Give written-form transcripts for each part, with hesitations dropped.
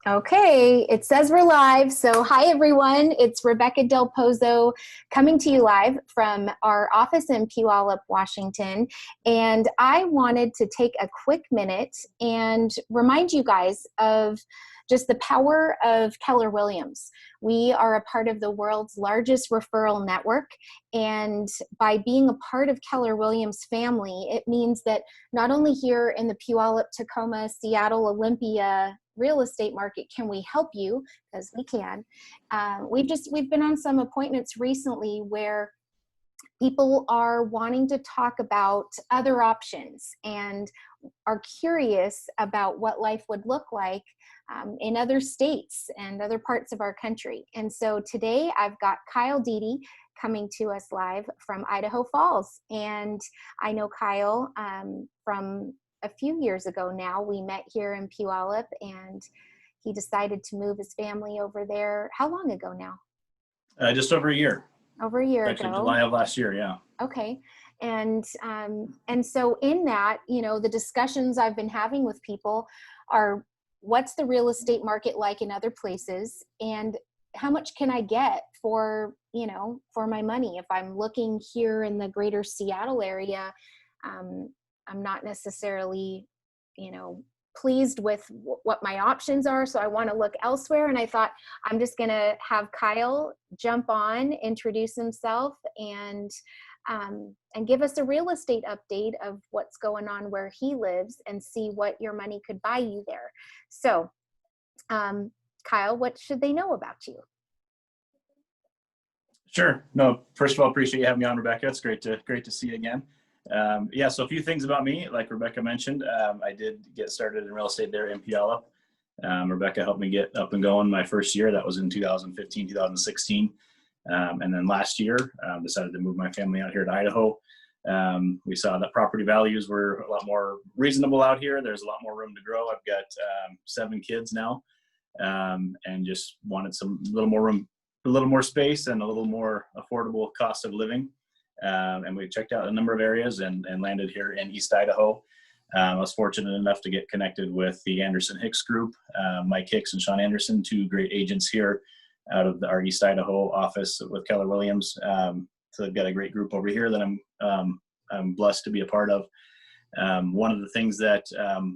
Okay, it says we're live. So, hi everyone. It's Rebecca Del Pozo coming to you live from our office in Puyallup, Washington. And I wanted to take a quick minute and remind you guys of just the power of Keller Williams. We are a part of the world's largest referral network. And by being a part of Keller Williams family, it means that not only here in the Puyallup, Tacoma, Seattle, Olympia, real estate market can we help you, because we can. We've been on some appointments recently where people are wanting to talk about other options and are curious about what life would look like in other states and other parts of our country. And so today I've got Kyle Deady coming to us live from Idaho Falls. And I know Kyle from a few years ago now. We met here in Puyallup and he decided to move his family over there. How long ago now? Just over a year. Over a year Actually, ago. July of last year, yeah. Okay. And so in that, the discussions I've been having with people are, what's the real estate market like in other places? And how much can I get for my money? If I'm looking here in the greater Seattle area, I'm not necessarily, pleased with what my options are. So I want to look elsewhere. And I thought I'm just going to have Kyle jump on, introduce himself, and give us a real estate update of what's going on where he lives and see what your money could buy you there. So, Kyle, what should they know about you? Sure. No, first of all, appreciate you having me on, Rebecca. It's great to see you again. So a few things about me. Like Rebecca mentioned, I did get started in real estate there in Puyallup. Rebecca helped me get up and going my first year. That was in 2015, 2016. And then last year, decided to move my family out here to Idaho. We saw that property values were a lot more reasonable out here. There's a lot more room to grow. I've got 7 kids now, and just wanted a little more room, a little more space, and a little more affordable cost of living. And we checked out a number of areas and landed here in East Idaho. I was fortunate enough to get connected with the Anderson Hicks group, Mike Hicks and Sean Anderson, 2 great agents here out of our East Idaho office with Keller Williams. So they've got a great group over here that I'm blessed to be a part of. One of the things that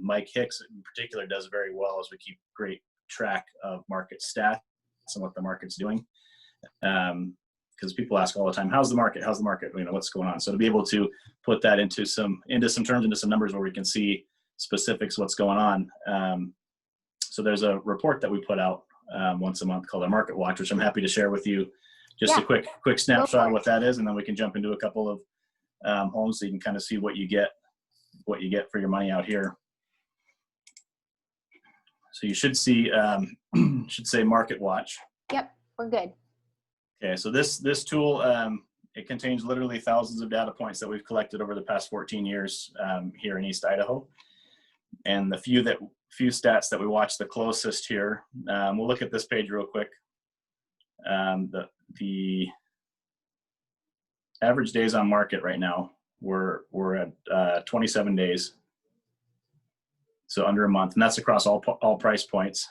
Mike Hicks in particular does very well is we keep great track of market stats and what the market's doing. Because people ask all the time, how's the market? How's the market? What's going on? So to be able to put that into some terms, into some numbers where we can see specifics, what's going on. So there's a report that we put out once a month called our Market Watch, which I'm happy to share with you. Just a quick snapshot of what that is, and then we can jump into a couple of homes so you can kind of see what you get for your money out here. So you should see should say Market Watch. Yep, we're good. Okay, so this tool, it contains literally thousands of data points that we've collected over the past 14 years here in East Idaho. And the few stats that we watch the closest here, we'll look at this page real quick. The average days on market right now, we're at 27 days. So under a month, and that's across all price points.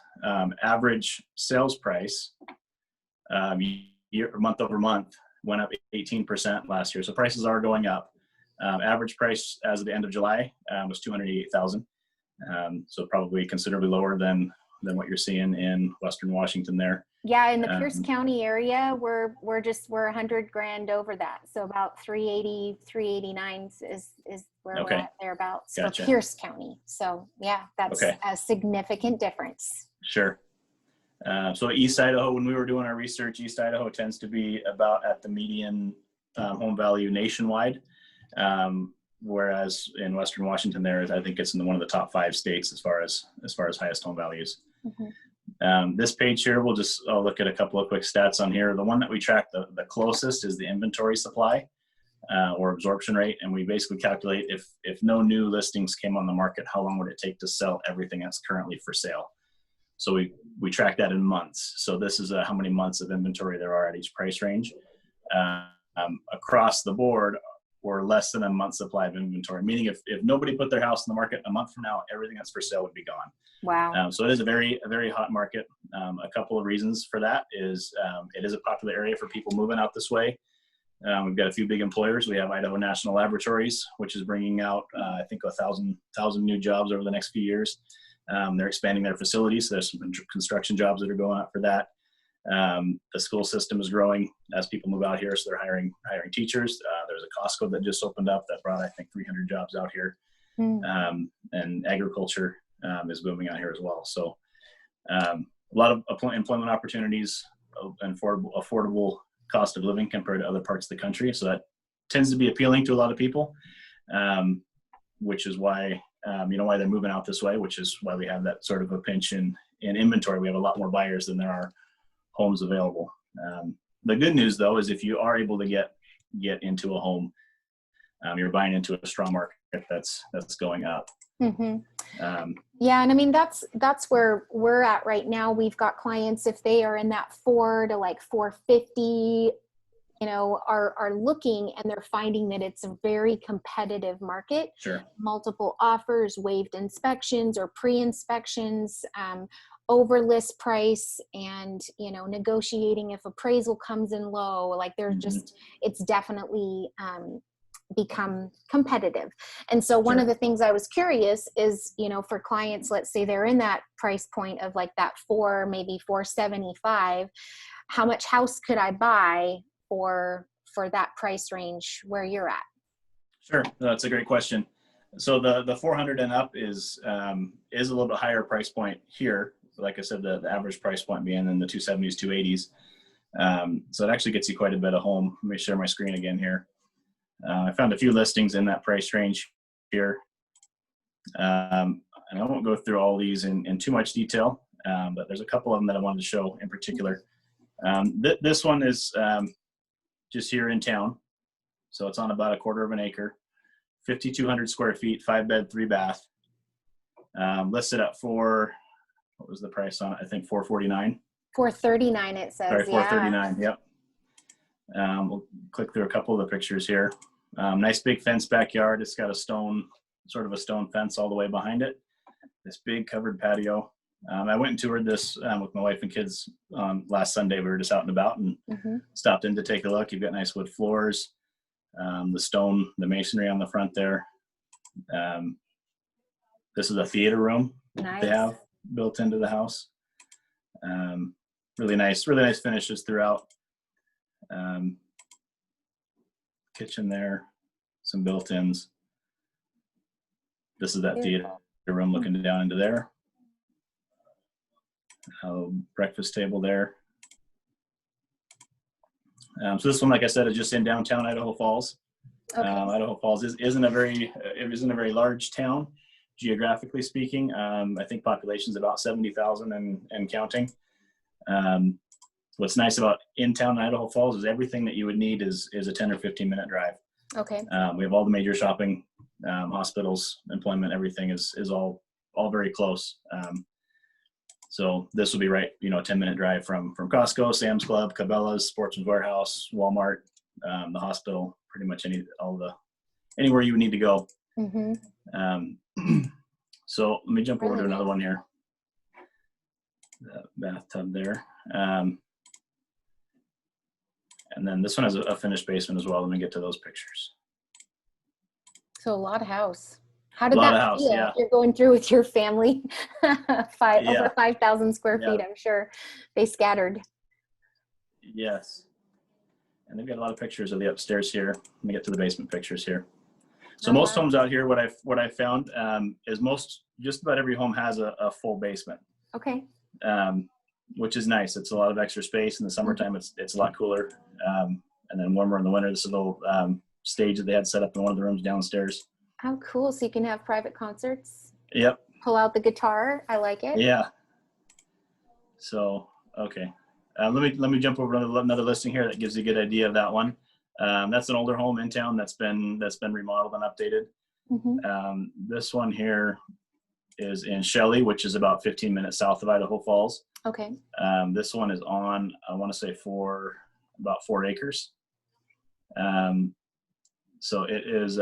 Average sales price, month over month, went up 18% last year. So prices are going up. Average price as of the end of July was $288,000. So probably considerably lower than what you're seeing in Western Washington there. Yeah, in the Pierce County area, we're $100,000 over that. So about 380, 389 is where we're at thereabouts for Pierce County. So yeah, that's a significant difference. Sure. So East Idaho, when we were doing our research, East Idaho tends to be about at the median home value nationwide. Whereas in Western Washington, I think it's in one of the top 5 states as far as highest home values. Mm-hmm. This page here, I'll look at a couple of quick stats on here. The one that we track the closest is the inventory supply or absorption rate. And we basically calculate if no new listings came on the market, how long would it take to sell everything that's currently for sale? So we track that in months. So this is how many months of inventory there are at each price range. Across the board, we're less than a month's supply of inventory, meaning if nobody put their house in the market a month from now, everything that's for sale would be gone. Wow. So it is a very hot market. A couple of reasons for that is it is a popular area for people moving out this way. We've got a few big employers. We have Idaho National Laboratories, which is bringing out, I think, 1,000 new jobs over the next few years. They're expanding their facilities. So there's some construction jobs that are going out for that. The school system is growing as people move out here, so they're hiring teachers. There's a Costco that just opened up that brought, I think, 300 jobs out here. And agriculture is booming out here as well. So a lot of employment opportunities and affordable cost of living compared to other parts of the country. So that tends to be appealing to a lot of people, which is why, why they're moving out this way, which is why we have that sort of a pinch in inventory. We have a lot more buyers than there are homes available. The good news, though, is if you are able to get into a home, you're buying into a strong market that's going up. Yeah, and I mean that's where we're at right now. We've got clients, if they are in that 4 to like 450, are looking, and they're finding that it's a very competitive market. Sure. Multiple offers, waived inspections or pre-inspections, over list price, and negotiating if appraisal comes in low. Like there's just, it's definitely become competitive. And so one of the things I was curious is, for clients, let's say they're in that price point of like that maybe 475, how much house could I buy for that price range where you're at? Sure. That's a great question. So the 400 and up is a little bit higher price point here. Like I said, the average price point being in the 270s, 280s. So it actually gets you quite a bit of home. Let me share my screen again here. I found a few listings in that price range here. And I won't go through all these in too much detail, but there's a couple of them that I wanted to show in particular. This one is just here in town. So it's on about 1/4 of an acre, 5,200 square feet, 5-bed, 3-bath. Listed at what was the price on it? I think $449. $439 it says. Sorry, $439. Yeah. Yep. We'll click through a couple of the pictures here. Nice big fence backyard. It's got a stone fence all the way behind it. This big covered patio. I went and toured this with my wife and kids last Sunday. We were just out and about and stopped in to take a look. You've got nice wood floors, the masonry on the front there. This is a theater room Nice. they have built into the house. Really nice finishes throughout. Kitchen there, some built-ins. This is that theater room looking down into there. Breakfast table there. So this one, like I said, is just in downtown Idaho Falls. Okay. Idaho Falls isn't a very large town, geographically speaking. I think population is about 70,000 and counting. What's nice about in town Idaho Falls is everything that you would need is a 10 or 15-minute drive. Okay. We have all the major shopping, hospitals, employment, everything is all very close. So this will be right, a 10-minute drive from Costco, Sam's Club, Cabela's, Sportsman's Warehouse, Walmart, the hospital, pretty much anywhere you would need to go. So let me jump over to another one here. The bathtub there. And then this one has a finished basement as well. Let me get to those pictures. So a lot of house. How did that feel? Yeah. You're going through with your family, over 5,000 square feet. I'm sure they scattered. Yes. And they've got a lot of pictures of the upstairs here. Let me get to the basement pictures here. So most homes out here, what I found is just about every home has a full basement. Okay. Which is nice. It's a lot of extra space. In the summertime, it's a lot cooler, and then warmer in the winter. This is a little stage that they had set up in one of the rooms downstairs. How cool! So you can have private concerts. Yep. Pull out the guitar. I like it. Yeah. So okay, let me jump over to another listing here that gives you a good idea of that one. That's an older home in town that's been remodeled and updated. This one here is in Shelley, which is about 15 minutes south of Idaho Falls. Okay. This one is on, I want to say about 4 acres. So it is,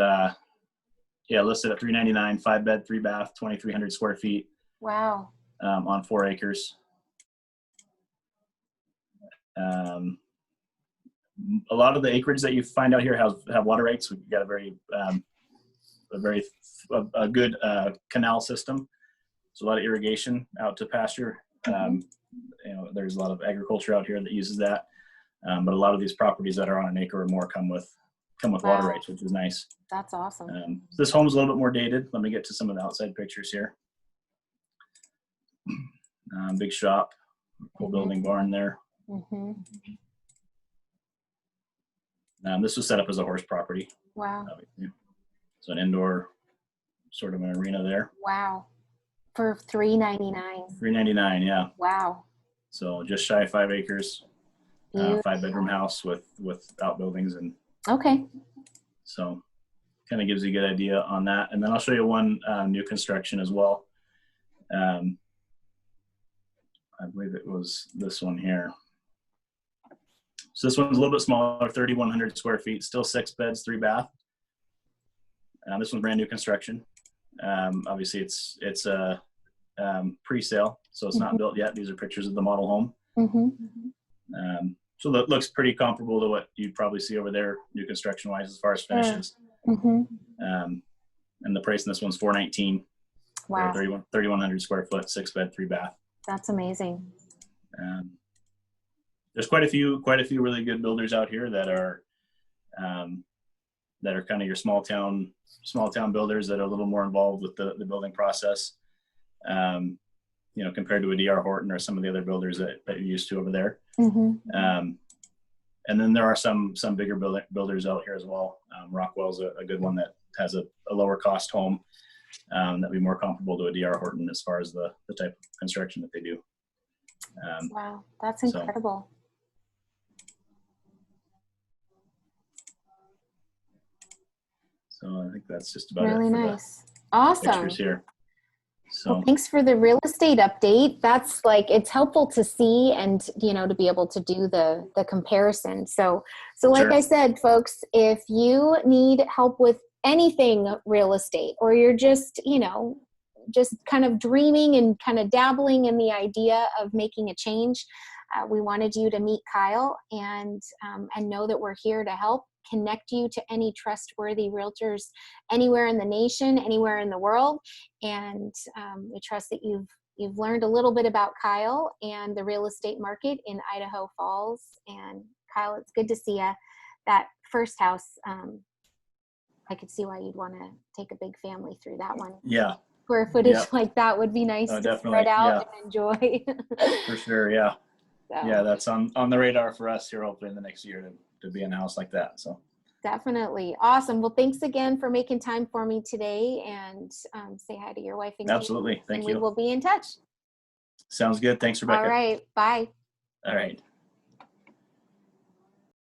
listed at $399, 5-bed, 3-bath, 2,300 square feet. Wow. On 4 acres. A lot of the acreage that you find out here have water rights. We've got a good canal system. So a lot of irrigation out to pasture. There's a lot of agriculture out here that uses that. But a lot of these properties that are on an acre or more come with water rights, which is nice. That's awesome. This home's a little bit more dated. Let me get to some of the outside pictures here. Big shop, full building, barn there. This was set up as a horse property. Wow. So an indoor sort of an arena there. Wow. For $399. $399, yeah. Wow. So just shy of 5 acres, 5-bedroom house with outbuildings, and okay. So kind of gives you a good idea on that. And then I'll show you one new construction as well. I believe it was this one here. So this one's a little bit smaller, 3,100 square feet, still 6 beds, 3 bath. This one's brand new construction. Obviously it's a pre-sale, so it's not built yet. These are pictures of the model home. So that looks pretty comparable to what you'd probably see over there, new construction wise, as far as finishes. And the price in this one's $419. Wow. 3,100 square foot, 6-bed, 3 bath. That's amazing. There's quite a few really good builders out here that are kind of your small town builders that are a little more involved with the building process. Compared to a D.R. Horton or some of the other builders that you're used to over there. And then there are some bigger builders out here as well. Rockwell's a good one that has a lower cost home that'd be more comparable to a D.R. Horton as far as the type of construction that they do. Wow, that's incredible. So I think that's just about really it for nice. Awesome. Pictures here. So well, thanks for the real estate update. That's it's helpful to see and, to be able to do the comparison. So like I said, folks, if you need help with anything real estate, or you're just, just kind of dreaming and kind of dabbling in the idea of making a change, we wanted you to meet Kyle and know that we're here to help connect you to any trustworthy realtors anywhere in the nation, anywhere in the world. And we trust that you've learned a little bit about Kyle and the real estate market in Idaho Falls. And Kyle, it's good to see you. That first house, I could see why you'd want to take a big family through that one. Yeah. Square footage like that would be nice to spread out and enjoy. For sure, yeah. So. Yeah, that's on the radar for us here, hopefully in the next year to be in a house like that. So definitely. Awesome. Well, thanks again for making time for me today, and say hi to your wife and absolutely. Thank you. We will be in touch. Sounds good. Thanks, Rebecca. All right. Bye. All right.